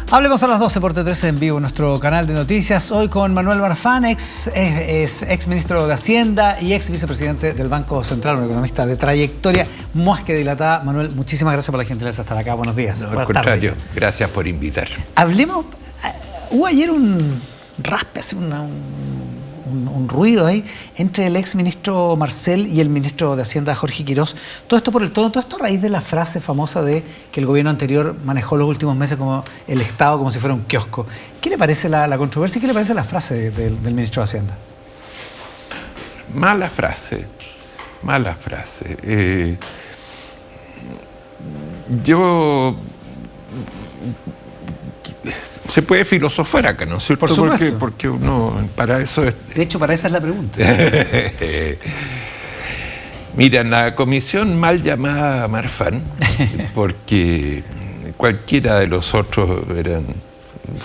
Hablemos a las 12 por T13 en vivo, nuestro canal de noticias. Hoy con Manuel Marfan, ex ministro de Hacienda y ex vicepresidente del Banco Central, un economista de trayectoria más que dilatada. Manuel, muchísimas gracias por la gentileza de estar acá. Buenos días. No, al contrario, gracias por invitar. Hablemos. Hubo ayer un raspe, un ruido ahí entre el ex ministro Marcel y el ministro de Hacienda Jorge Quirós. Todo esto por el tono, todo esto a raíz de la frase famosa de que el gobierno anterior manejó los últimos meses como el Estado como si fuera un kiosco. ¿Qué le parece la controversia y qué le parece la frase del ministro de Hacienda? Mala frase, mala frase. Se puede filosofar acá, ¿no es cierto? Por supuesto. Porque uno, para eso es... De hecho, para esa es la pregunta. Mira, en la comisión mal llamada Marfan, porque cualquiera de los otros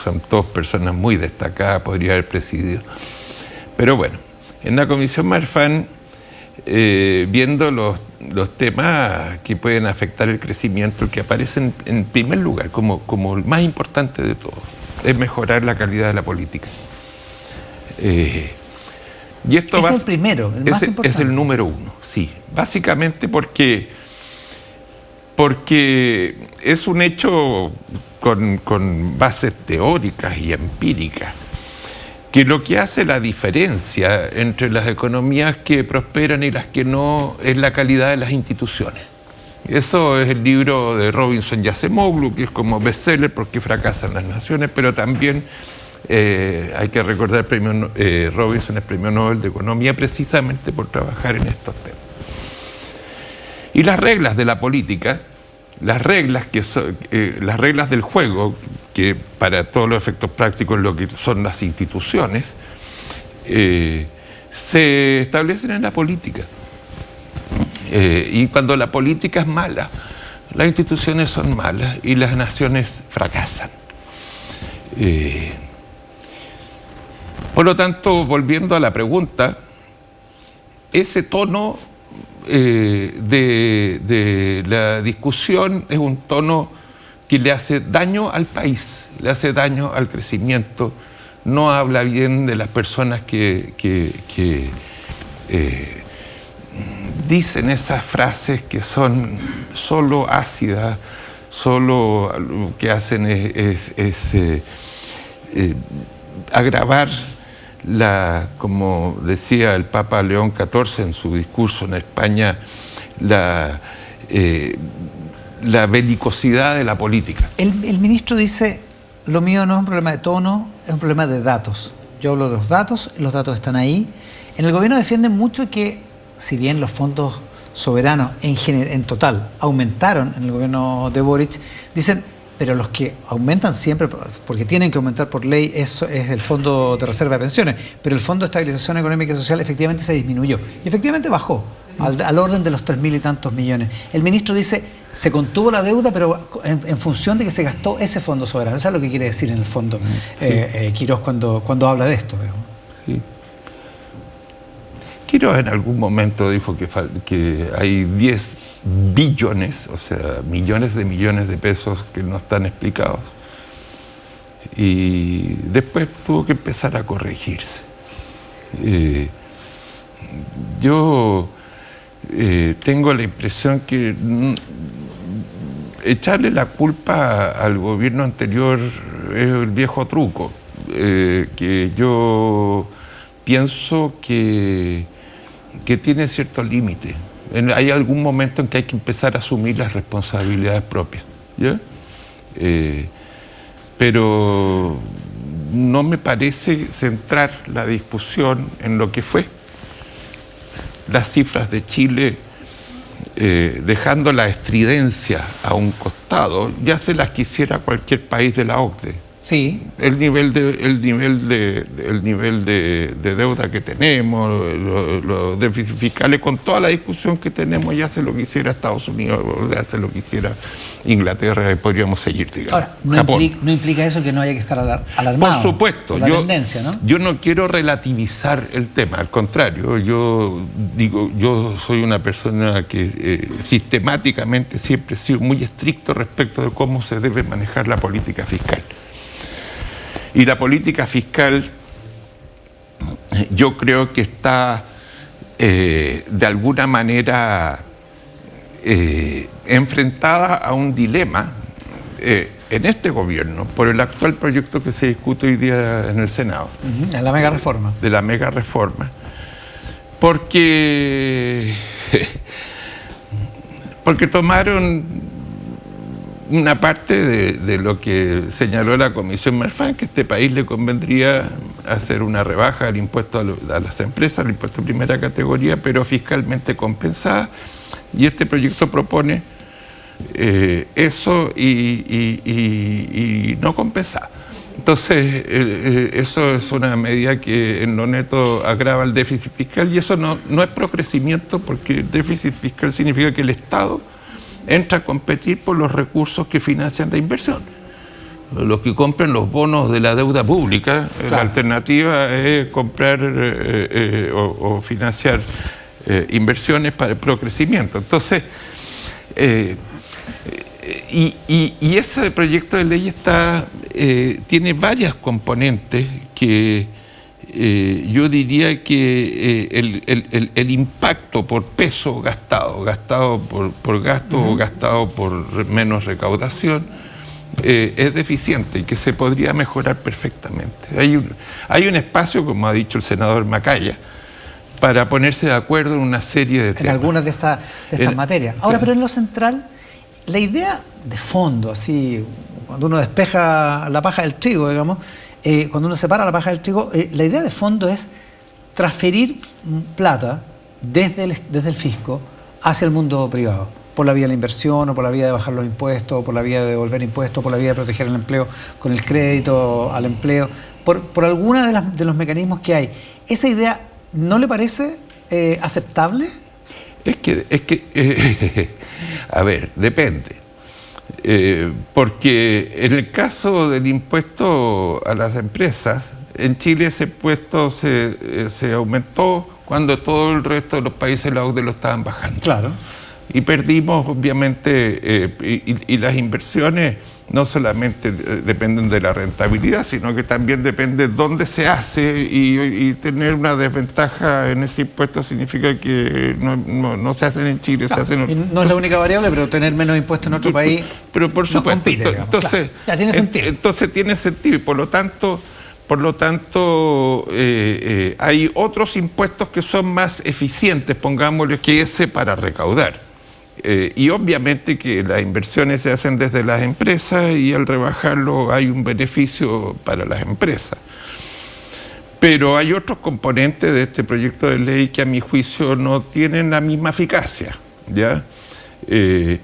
son todas personas muy destacadas, podría haber presidido. Pero bueno, en la comisión Marfan, viendo los temas que pueden afectar el crecimiento, que aparecen en primer lugar como el más importante de todos, es mejorar la calidad de la política. Y esto es el primero, el más importante. Es el número uno, sí. Básicamente porque es un hecho con bases teóricas y empíricas, que lo que hace la diferencia entre las economías que prosperan y las que no es la calidad de las instituciones. Eso es el libro de Robinson y Acemoglu, que es como bestseller porque fracasan las naciones, pero también hay que recordar el premio Robinson es premio Nobel de Economía precisamente por trabajar en estos temas. Y las reglas de la política, las reglas del juego, que para todos los efectos prácticos lo que son las instituciones, se establecen en la política. Y cuando la política es mala, las instituciones son malas y las naciones fracasan. Por lo tanto, volviendo a la pregunta, ese tono de la discusión es un tono que le hace daño al país, le hace daño al crecimiento, no habla bien de las personas que dicen esas frases que son solo ácidas, solo lo que hacen es agravar como decía el Papa León XIV en su discurso en España, la belicosidad de la política. El ministro dice, lo mío no es un problema de tono, es un problema de datos. Yo hablo de los datos están ahí. En el gobierno defienden mucho que, si bien los fondos soberanos en total aumentaron en el gobierno de Boric, dicen, pero los que aumentan siempre, porque tienen que aumentar por ley, eso es el Fondo de Reserva de Pensiones, pero el Fondo de Estabilización Económica y Social efectivamente se disminuyó y efectivamente bajó al orden de los 3.000 y tantos millones. El ministro dice, se contuvo la deuda, pero en función de que se gastó ese fondo soberano. Eso es lo que quiere decir en el fondo Quirós cuando habla de esto. Sí. Quirós en algún momento dijo que hay 10 billones, o sea, millones de pesos que no están explicados. Y después tuvo que empezar a corregirse. Yo tengo la impresión que echarle la culpa al gobierno anterior es el viejo truco, que yo pienso que tiene cierto límite. Hay algún momento en que hay que empezar a asumir las responsabilidades propias, ¿ya? Pero no me parece centrar la discusión en lo que fue. Las cifras de Chile, dejando la estridencia a un costado, ya se las quisiera cualquier país de la OCDE. Sí. El nivel de deuda que tenemos, los déficits fiscales, con toda la discusión que tenemos, ya se lo quisiera Estados Unidos, ya se lo quisiera Inglaterra, y podríamos seguir, digamos. Ahora, no implica eso que no haya que estar alarmado. Por supuesto. La tendencia, ¿no? Yo no quiero relativizar el tema, al contrario, yo soy una persona que sistemáticamente siempre he sido muy estricto respecto de cómo se debe manejar la política fiscal. Y la política fiscal, yo creo que está de alguna manera enfrentada a un dilema en este gobierno por el actual proyecto que se discute hoy día en el Senado. En la mega reforma. De la mega reforma. Porque tomaron una parte de lo que señaló la Comisión Marfan, que a este país le convendría hacer una rebaja del impuesto a las empresas, el impuesto de primera categoría, pero fiscalmente compensada. Y este proyecto propone eso y no compensada. Entonces, eso es una medida que en lo neto agrava el déficit fiscal, y eso no es procrecimiento, porque el déficit fiscal significa que el Estado entra a competir por los recursos que financian la inversión. Los que compran los bonos de la deuda pública, claro. La alternativa es comprar o financiar inversiones para el procrecimiento. Entonces, y ese proyecto de ley tiene varias componentes que yo diría que el impacto por peso gastado por gasto o gastado por menos recaudación es deficiente y que se podría mejorar perfectamente. Hay un espacio, como ha dicho el senador Macaya, para ponerse de acuerdo en una serie de temas. En algunas de estas materias. Ahora, pero en lo central, la idea de fondo, así, cuando uno despeja la paja del trigo, digamos, cuando uno separa la paja del trigo, la idea de fondo es transferir plata desde el fisco hacia el mundo privado, por la vía de la inversión, o por la vía de bajar los impuestos, o por la vía de devolver impuestos, por la vía de proteger el empleo con el crédito al empleo, por alguna de los mecanismos que hay. ¿Esa idea no le parece aceptable? Es que a ver, depende. Porque en el caso del impuesto a las empresas, en Chile ese impuesto se aumentó cuando todo el resto de los países de la OCDE lo estaban bajando. Claro. Y perdimos, obviamente, y las inversiones no solamente dependen de la rentabilidad, sino que también depende de dónde se hace, y tener una desventaja en ese impuesto significa que no se hacen en Chile, claro, se hacen en... No es la única variable, pero tener menos impuestos en otro país pero por supuesto, compite, digamos. Entonces, claro, ya tiene sentido. Entonces tiene sentido, y por lo tanto hay otros impuestos que son más eficientes, pongámosle, que ese para recaudar. Y obviamente que las inversiones se hacen desde las empresas, y al rebajarlo hay un beneficio para las empresas. Pero hay otros componentes de este proyecto de ley que a mi juicio no tienen la misma eficacia, ¿ya? El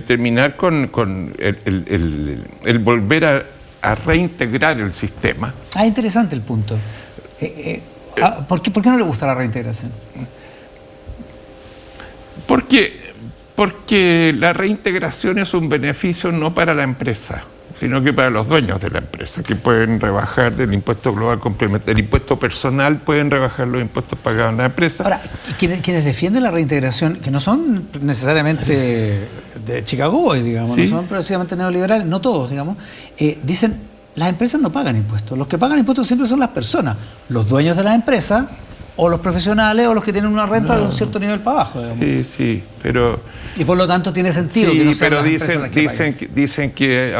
terminar con el volver a reintegrar el sistema. Interesante el punto. ¿Por qué no le gusta la reintegración? Porque la reintegración es un beneficio no para la empresa, sino que para los dueños de la empresa, que pueden rebajar del impuesto global complementario, del impuesto personal, pueden rebajar los impuestos pagados en la empresa. Ahora, quienes defienden la reintegración, que no son necesariamente de Chicago Boys, digamos, ¿sí? No son precisamente neoliberales, no todos, digamos, dicen, las empresas no pagan impuestos, los que pagan impuestos siempre son las personas, los dueños de las empresas, o los profesionales, o los que tienen una renta de un cierto nivel para abajo, digamos. Sí, pero... Y por lo tanto tiene sentido que no sean las empresas las que dicen que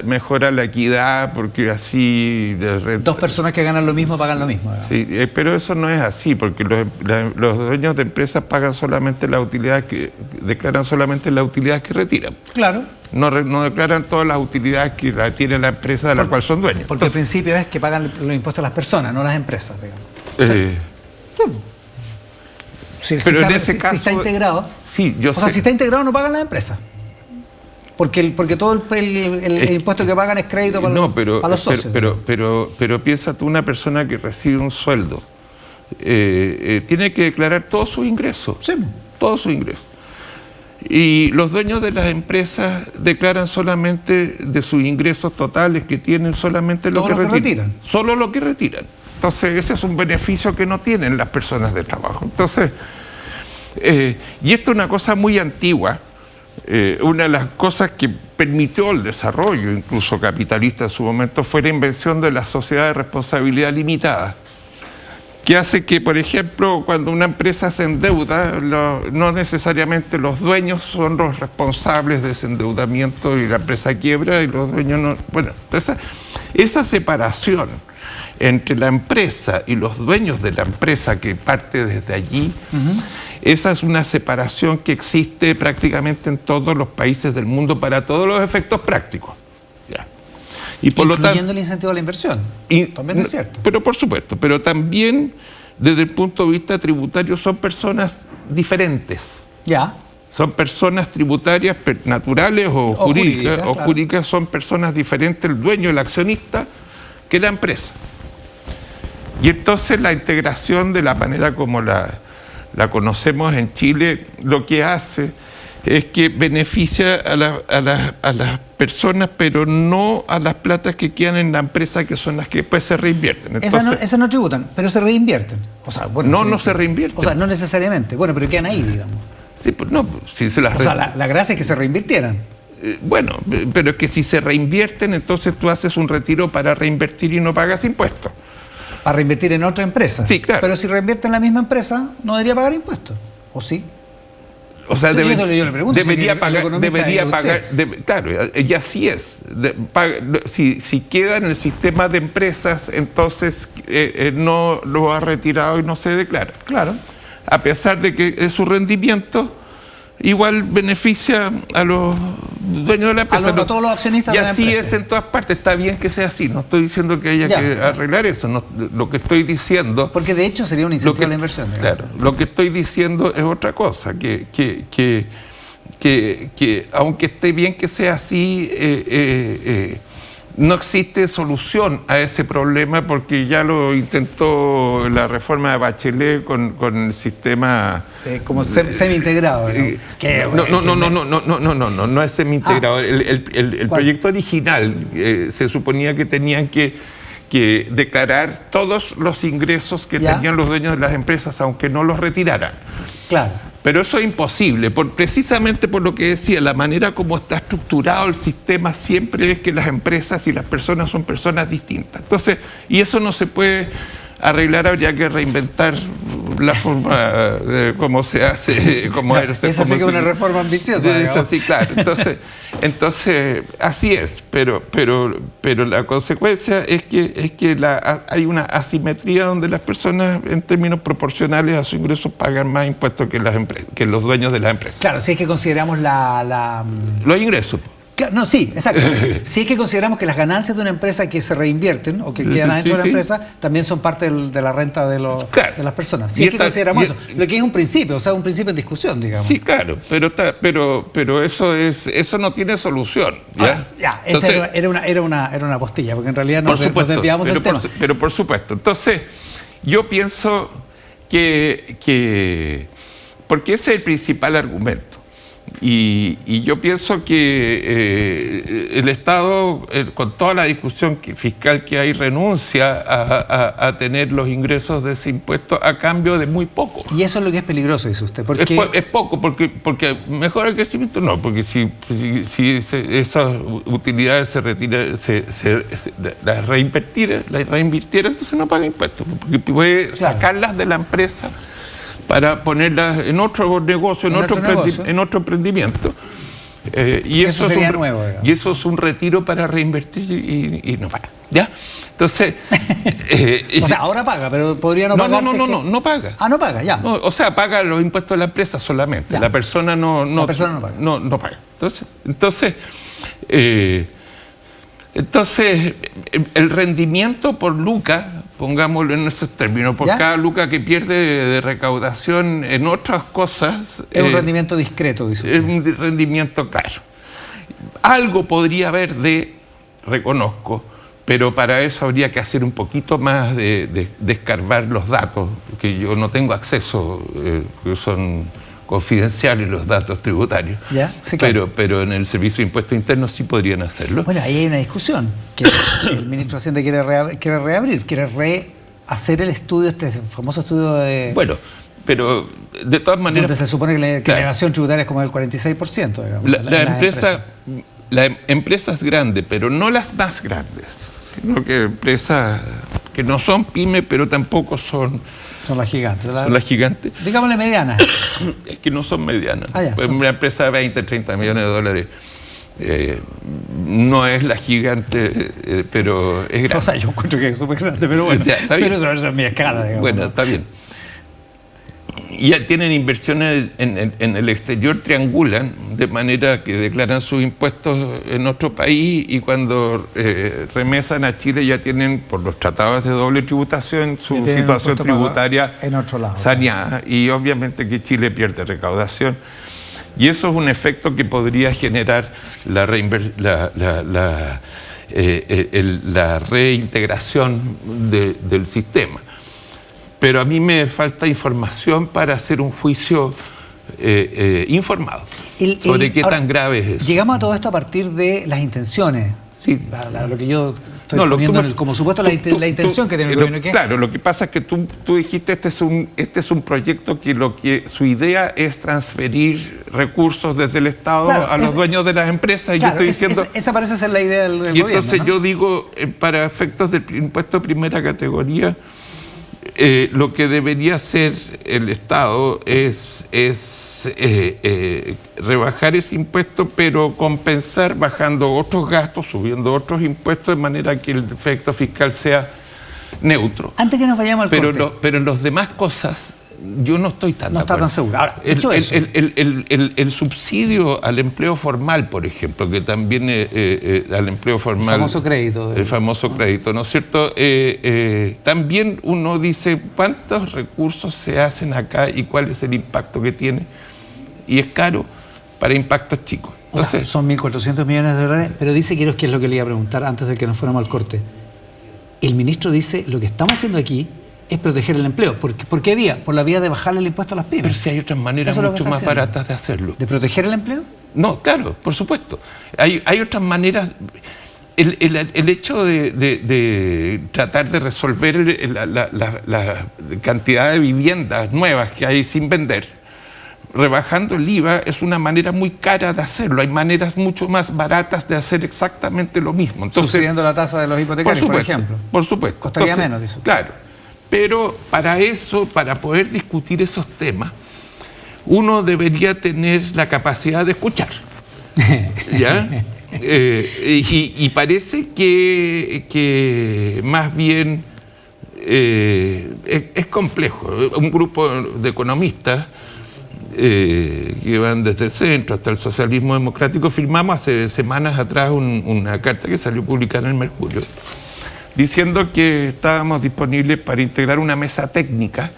mejora la equidad, porque así... Dos personas que ganan lo mismo pagan lo mismo, digamos. Sí, pero eso no es así, porque los dueños de empresas pagan solamente las utilidades declaran solamente las utilidades que retiran. Claro. No declaran todas las utilidades que tiene la empresa de la cual son dueños. Porque el principio es que pagan los impuestos a las personas, no las empresas, digamos. Pero en ese caso, si está integrado, sí, yo sé. Si está integrado no pagan las empresas. Porque todo el impuesto que pagan es crédito para los socios. Pero piensa tú, una persona que recibe un sueldo tiene que declarar todos sus ingresos. Sí. Todos sus ingresos. Y los dueños de las empresas declaran solamente de sus ingresos totales que tienen, solamente lo que retiran. Solo lo que retiran. Entonces, ese es un beneficio que no tienen las personas de trabajo. Entonces, y esto es una cosa muy antigua, una de las cosas que permitió el desarrollo, incluso capitalista en su momento, fue la invención de la sociedad de responsabilidad limitada, que hace que, por ejemplo, cuando una empresa se endeuda, no necesariamente los dueños son los responsables de ese endeudamiento y la empresa quiebra y los dueños no... Bueno, esa separación entre la empresa y los dueños de la empresa que parte desde allí, esa es una separación que existe prácticamente en todos los países del mundo para todos los efectos prácticos. ¿Ya? Y por incluyendo el incentivo a la inversión. También es cierto. Pero por supuesto, pero también desde el punto de vista tributario son personas diferentes. Ya. Son personas tributarias naturales o jurídicas. O claro. Jurídicas son personas diferentes, el dueño, el accionista, que la empresa. Y entonces la integración de la manera como la conocemos en Chile, lo que hace es que beneficia a las personas, pero no a las platas que quedan en la empresa, que son las que después se reinvierten. Entonces, esas no tributan, pero se reinvierten. O sea, bueno, no se reinvierten. O sea, no necesariamente. Bueno, pero quedan ahí, digamos. Sí, pues no, si se las o sea, la gracia es que se reinvirtieran. Bueno, pero es que si se reinvierten, entonces tú haces un retiro para reinvertir y no pagas impuestos. Para reinvertir en otra empresa. Sí, claro. Pero si reinvierte en la misma empresa, no debería pagar impuestos. ¿O sí? O sea, yo le pregunto, debería pagar, claro, y así es. Si queda en el sistema de empresas, entonces no lo ha retirado y no se declara. Claro. A pesar de que su rendimiento igual beneficia a los dueños de la empresa. A todos los accionistas y de la empresa. Y así es en todas partes. Está bien que sea así. No estoy diciendo que haya que arreglar eso. No, lo que estoy diciendo... Porque de hecho sería un incentivo a la inversión. Claro. Lo que estoy diciendo es otra cosa. Que aunque esté bien que sea así, no existe solución a ese problema, porque ya lo intentó la reforma de Bachelet con el sistema... como semi-integrado. No es semi-integrado. El proyecto original se suponía que tenían que declarar todos los ingresos que tenían los dueños de las empresas, aunque no los retiraran. Claro. Pero eso es imposible, precisamente por lo que decía, la manera como está estructurado el sistema siempre es que las empresas y las personas son personas distintas. Entonces, y eso no se puede arreglar, habría que reinventar la forma de cómo se hace. Esa sí que es una reforma ambiciosa. Es así, claro. Entonces, así es, pero la consecuencia es que hay una asimetría donde las personas, en términos proporcionales a sus ingresos, pagan más impuestos que los dueños de las empresas. Claro, si es que consideramos los ingresos. Claro, no, sí, exacto. Si es que consideramos que las ganancias de una empresa que se reinvierten o que quedan adentro de la empresa también son parte de la renta de las personas. Si es que consideramos eso, lo que es un principio, o sea, un principio en discusión, digamos. Sí, claro, pero eso no tiene solución. Entonces, era una postilla, porque en realidad nos desviamos del tema. Pero por supuesto. Entonces, yo pienso que porque ese es el principal argumento. Y yo pienso que el Estado, con toda la discusión fiscal que hay, renuncia a tener los ingresos de ese impuesto a cambio de muy poco. Y eso es lo que es peligroso, dice usted. Es poco, porque mejora el crecimiento, no, porque si esas utilidades las reinvirtiera, entonces no paga impuestos, porque puede sacarlas de la empresa para ponerlas en otro negocio, en otro emprendimiento. Y eso sería nuevo. Y eso es un retiro para reinvertir y no paga. ¿Ya? Entonces... o sea, ahora paga, pero podría no pagar. No paga. Ah, no paga, ya. No, o sea, paga los impuestos de la empresa solamente. Ya. La persona no paga. No paga. Entonces, el rendimiento por luca, pongámoslo en esos términos, por cada luca que pierde de recaudación en otras cosas... Es un rendimiento discreto, dice usted. Es un rendimiento claro. Algo podría haber reconozco, pero para eso habría que hacer un poquito más de escarbar los datos, que yo no tengo acceso, que son confidenciales los datos tributarios. Sí, claro. Pero en el Servicio de Impuestos Internos sí podrían hacerlo. Bueno, ahí hay una discusión que el ministro de Hacienda quiere reabrir, quiere rehacer el estudio, este famoso estudio de... Bueno, pero de todas maneras... Donde se supone que la claro, elevación tributaria es como del 46%, digamos. La empresa es grande, pero no las más grandes, sino que empresas que no son pyme, pero tampoco son las gigantes. Son las gigantes. Digámosle medianas. Es que no son medianas. Pues una empresa de 20, 30 millones de dólares no es la gigante, pero es grande. O sea, yo encuentro que es súper grande, pero bueno. Pero eso es mi escala, digamos. Bueno, está bien. Ya tienen inversiones en el exterior, triangulan, de manera que declaran sus impuestos en otro país y cuando remesan a Chile ya tienen, por los tratados de doble tributación, su situación tributaria en otro lado, saneada. Y obviamente que Chile pierde recaudación. Y eso es un efecto que podría generar la reintegración del sistema. Pero a mí me falta información para hacer un juicio informado sobre qué tan grave es eso. Llegamos a todo esto a partir de las intenciones. Sí. Lo que yo estoy poniendo como supuesto la intención que tiene el gobierno. Claro, lo que pasa es que tú dijiste este es un proyecto que su idea es transferir recursos desde el Estado a los dueños de las empresas. Y yo estoy diciendo... Esa parece ser la idea del gobierno. Y entonces yo digo, para efectos del impuesto de primera categoría, lo que debería hacer el Estado es rebajar ese impuesto, pero compensar bajando otros gastos, subiendo otros impuestos, de manera que el efecto fiscal sea neutro. Antes que nos vayamos al corte. Pero en las demás cosas yo no estoy tan de acuerdo. No está tan seguro. Ahora, el subsidio al empleo formal, por ejemplo, que también al empleo formal... El famoso crédito. El famoso crédito, ¿no es cierto? También uno dice cuántos recursos se hacen acá y cuál es el impacto que tiene. Y es caro para impactos chicos. Entonces, son 1.400 millones de dólares, pero dice, que es lo que le iba a preguntar antes de que nos fuéramos al corte. El ministro dice, lo que estamos haciendo aquí es proteger el empleo. ¿Por qué vía? Por la vía de bajarle el impuesto a las pymes. Pero si hay otras maneras mucho más baratas de hacerlo. ¿De proteger el empleo? No, claro, por supuesto. Hay otras maneras. El hecho de tratar de resolver la cantidad de viviendas nuevas que hay sin vender, rebajando el IVA, es una manera muy cara de hacerlo. Hay maneras mucho más baratas de hacer exactamente lo mismo. Entonces, subsidiando la tasa de los hipotecarios, por ejemplo. Por supuesto. Costaría menos, dice. Claro. Pero para eso, para poder discutir esos temas, uno debería tener la capacidad de escuchar. ¿Ya? Y parece que más bien es complejo. Un grupo de economistas que van desde el centro hasta el socialismo democrático firmamos hace semanas atrás una carta que salió publicada en el Mercurio, diciendo que estábamos disponibles para integrar una mesa técnica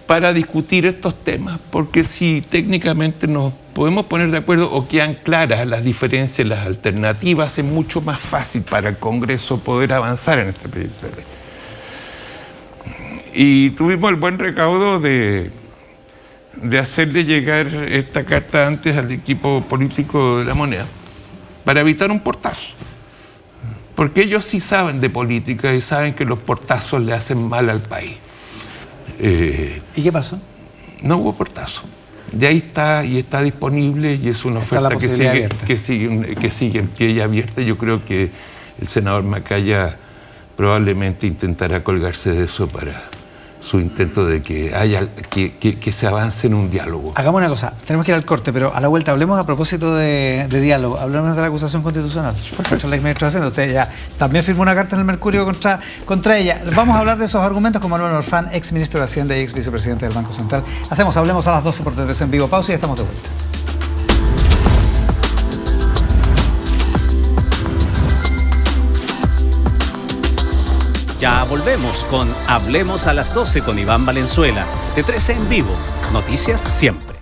para discutir estos temas, porque si técnicamente nos podemos poner de acuerdo o quedan claras las diferencias, las alternativas, es mucho más fácil para el Congreso poder avanzar en este proyecto de ley. Y tuvimos el buen recaudo de hacerle llegar esta carta antes al equipo político de La Moneda, para evitar un portazo. Porque ellos sí saben de política y saben que los portazos le hacen mal al país. ¿Y qué pasó? No hubo portazo. De ahí está y está disponible y es una oferta que sigue en pie y abierta. Yo creo que el senador Macaya probablemente intentará colgarse de eso para su intento de que se avance en un diálogo. Hagamos una cosa, tenemos que ir al corte, pero a la vuelta hablemos a propósito de diálogo, hablemos de la acusación constitucional contra la exministra de Hacienda. Usted ya también firmó una carta en el Mercurio contra ella. Vamos a hablar de esos argumentos con Manuel Orfán, ex ministro de Hacienda y ex vicepresidente del Banco Central. Hablemos a las 12 por TVC en vivo. Pausa y ya estamos de vuelta. Ya volvemos con Hablemos a las 12 con Iván Valenzuela, de 13 en vivo. Noticias siempre.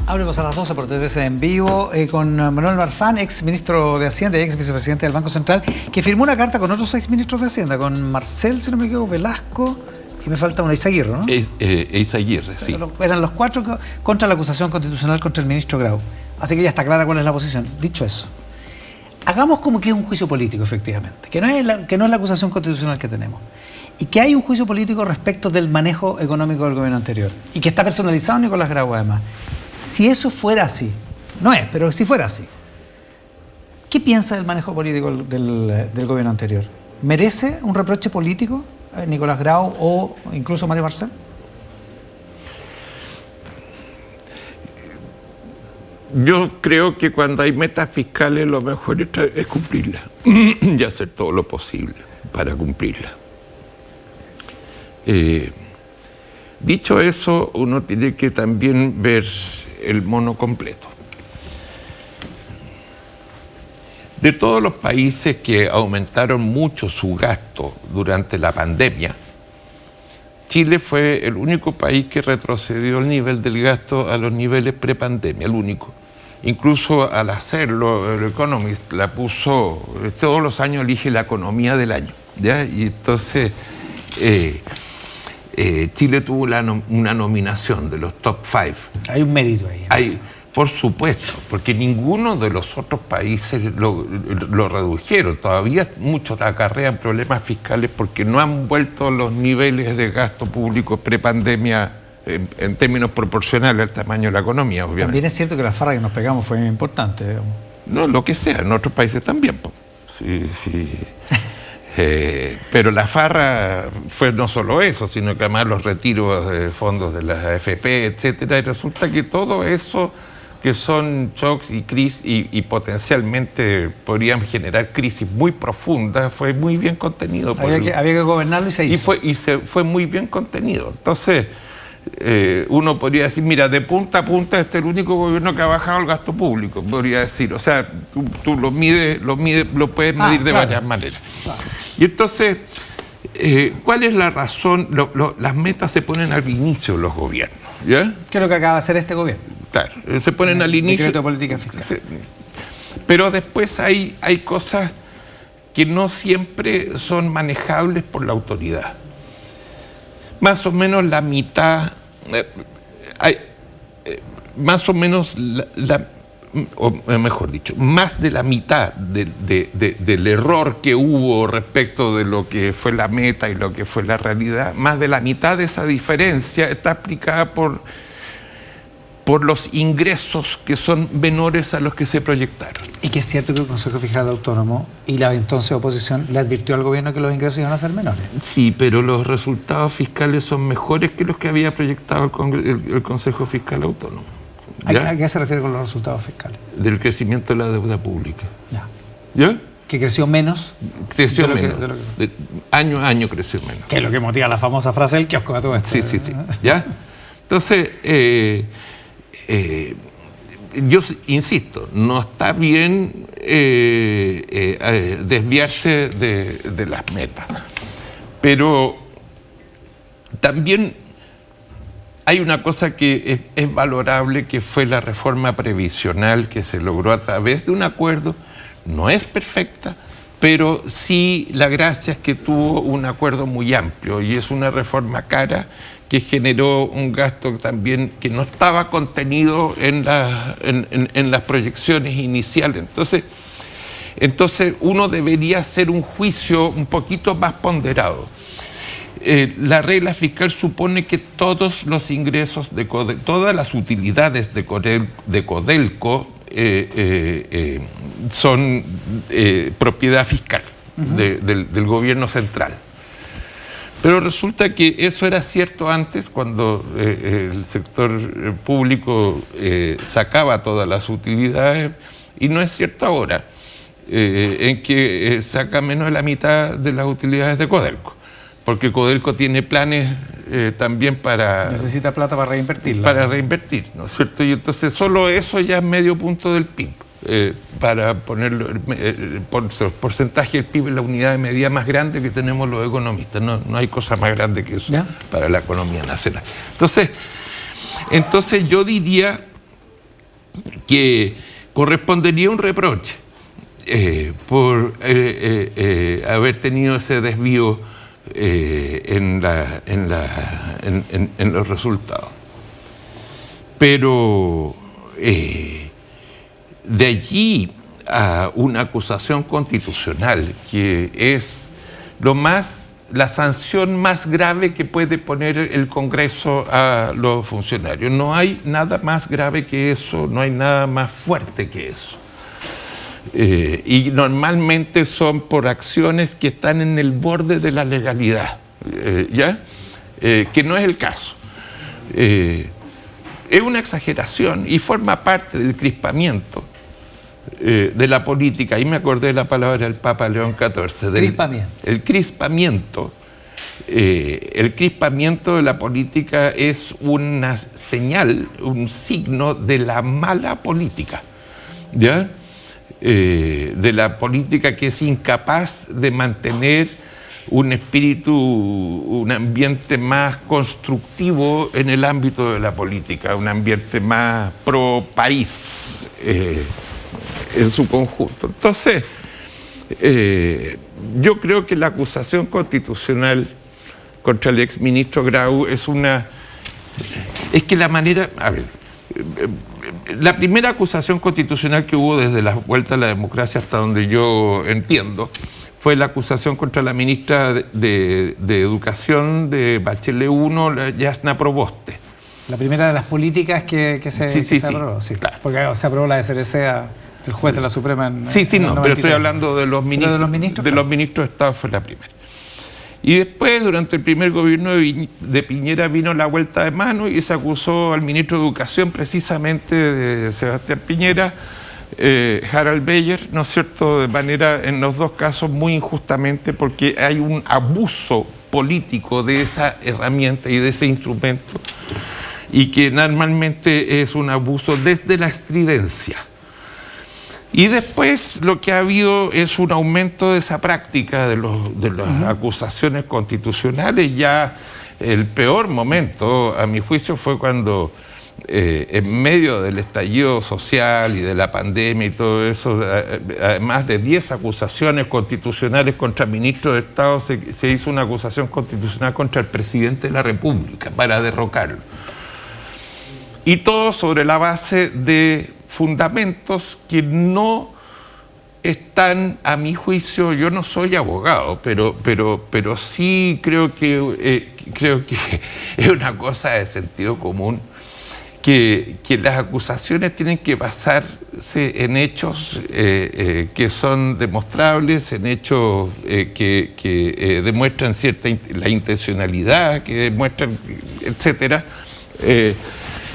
Hablemos a las 12 por TVC en vivo con Manuel Orfán, ex ministro de Hacienda y ex vicepresidente del Banco Central, que firmó una carta con otros ex ministros de Hacienda, con Marcel, si no me equivoco, Velasco, y me falta una, Izaguirre, ¿no? Izaguirre, sí. Eran los 4 contra la acusación constitucional contra el ministro Grau. Así que ya está clara cuál es la posición. Dicho eso, hagamos como que es un juicio político, efectivamente, que no es la acusación constitucional que tenemos, y que hay un juicio político respecto del manejo económico del gobierno anterior, y que está personalizado en Nicolás Grau además. Si eso fuera así, no es, pero si fuera así, ¿qué piensa del manejo político del gobierno anterior? ¿Merece un reproche político Nicolás Grau o incluso Mario Marcel? Yo creo que cuando hay metas fiscales lo mejor es cumplirlas y hacer todo lo posible para cumplirlas. Dicho eso, uno tiene que también ver el mono completo. De todos los países que aumentaron mucho su gasto durante la pandemia, Chile fue el único país que retrocedió el nivel del gasto a los niveles prepandemia, el único. Incluso al hacerlo, el Economist la puso, todos los años elige la economía del año, ¿ya? Y entonces Chile tuvo una nominación de los top 5. Hay un mérito ahí. Por supuesto, porque ninguno de los otros países lo redujeron. Todavía muchos acarrean problemas fiscales porque no han vuelto los niveles de gasto público prepandemia en términos proporcionales al tamaño de la economía, obviamente. También es cierto que la farra que nos pegamos fue importante, digamos. No, lo que sea, en otros países también. Sí, sí. Pero la farra fue no solo eso, sino que además los retiros de fondos de las AFP, etcétera, y resulta que todo eso que son shocks y crisis y potencialmente podrían generar crisis muy profundas, fue muy bien contenido. Había que gobernarlo y se hizo. Y fue muy bien contenido. Entonces, uno podría decir, mira, de punta a punta este es el único gobierno que ha bajado el gasto público, podría decir. O sea, tú lo puedes medir de varias maneras. Claro. Y entonces, ¿cuál es la razón? Las metas se ponen al inicio de los gobiernos, ¿ya? ¿Qué es lo que acaba de hacer este gobierno? Claro, se ponen al inicio. Decreto de política fiscal. Pero después hay cosas que no siempre son manejables por la autoridad. Más o menos la mitad, más o menos o mejor dicho, más de la mitad del error que hubo respecto de lo que fue la meta y lo que fue la realidad, más de la mitad de esa diferencia está explicada por los ingresos que son menores a los que se proyectaron. Y que es cierto que el Consejo Fiscal Autónomo y la entonces oposición le advirtió al gobierno que los ingresos iban a ser menores. Sí, pero los resultados fiscales son mejores que los que había proyectado el Consejo Fiscal Autónomo. ¿A qué se refiere con los resultados fiscales? Del crecimiento de la deuda pública. ¿Ya? ¿Que creció menos? Creció menos. Año a año creció menos. Que es lo que motiva la famosa frase del kiosco de todo esto. Sí. ¿Ya? Entonces, yo insisto, no está bien desviarse de las metas. Pero también hay una cosa que es valorable, que fue la reforma previsional que se logró a través de un acuerdo. No es perfecta, pero sí la gracia es que tuvo un acuerdo muy amplio y es una reforma cara que generó un gasto también que no estaba contenido en las proyecciones iniciales. Entonces uno debería hacer un juicio un poquito más ponderado. La regla fiscal supone que todos los ingresos todas las utilidades de Codelco son propiedad fiscal del gobierno central. Pero resulta que eso era cierto antes, cuando el sector público sacaba todas las utilidades, y no es cierto ahora, en que saca menos de la mitad de las utilidades de Codelco. Porque Codelco tiene planes también para... Necesita plata para reinvertirla. Para reinvertir, ¿no es cierto? Y entonces solo eso ya es medio punto del PIB. Para ponerlo, el porcentaje del PIB es la unidad de medida más grande que tenemos los economistas. No hay cosa más grande que eso para la economía nacional. Entonces yo diría que correspondería un reproche por haber tenido ese desvío en los resultados. Pero de allí a una acusación constitucional, que es la sanción más grave que puede poner el Congreso a los funcionarios. No hay nada más grave que eso, no hay nada más fuerte que eso. Y normalmente son por acciones que están en el borde de la legalidad, que no es el caso. Es una exageración y forma parte del crispamiento de la política. Ahí me acordé de la palabra del Papa León XIV. Crispamiento. El crispamiento. El crispamiento de la política es una señal, un signo de la mala política, ¿ya? De la política que es incapaz de mantener un espíritu, un ambiente más constructivo en el ámbito de la política, un ambiente más pro país en su conjunto. Entonces, yo creo que la acusación constitucional contra el exministro Grau es que la manera, a ver, la primera acusación constitucional que hubo desde la vuelta a la democracia, hasta donde yo entiendo, fue la acusación contra la ministra de Educación de Bachelet 1, la Yasna Proboste. La primera de las políticas que se aprobó, sí, claro. Porque se aprobó la de Cerecea, el juez de la Suprema en pero estoy hablando de los ministros. De los ministros de Estado fue la primera. Y después, durante el primer gobierno de Piñera, vino la vuelta de mano y se acusó al ministro de Educación, precisamente de Sebastián Piñera, Harald Beyer, ¿no es cierto?, de manera, en los dos casos, muy injustamente, porque hay un abuso político de esa herramienta y de ese instrumento, y que normalmente es un abuso desde la estridencia. Y después lo que ha habido es un aumento de esa práctica de las acusaciones constitucionales. Ya el peor momento, a mi juicio, fue cuando en medio del estallido social y de la pandemia y todo eso, además de 10 acusaciones constitucionales contra ministros de Estado, se hizo una acusación constitucional contra el presidente de la República para derrocarlo. Y todo sobre la base de fundamentos que no están, a mi juicio, yo no soy abogado, pero sí creo que es una cosa de sentido común, que las acusaciones tienen que basarse en hechos que son demostrables, en hechos que demuestran la intencionalidad, que demuestran, etcétera,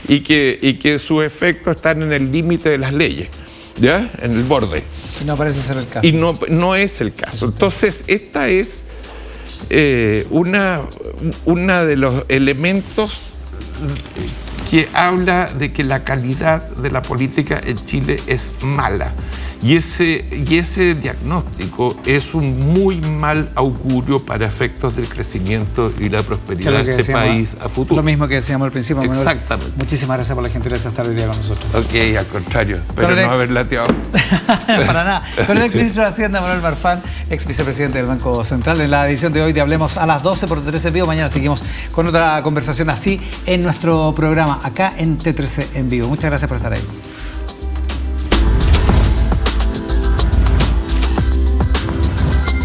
y que sus efectos están en el límite de las leyes, ¿ya? En el borde. Y no parece ser el caso. Y no es el caso. Entonces, esta es una de los elementos que habla de que la calidad de la política en Chile es mala. Y ese diagnóstico es un muy mal augurio para efectos del crecimiento y la prosperidad de este país a futuro. Lo mismo que decíamos al principio, Manuel. Exactamente. Muchísimas gracias por la gentileza de estar hoy día con nosotros. Ok, al contrario. Espero no haber lateado. Para nada. Con el exministro de Hacienda, Manuel Marfal, ex vicepresidente del Banco Central, en la edición de hoy de Hablemos a las 12 por T13 en Vivo. Mañana seguimos con otra conversación así en nuestro programa, acá en T13 en Vivo. Muchas gracias por estar ahí.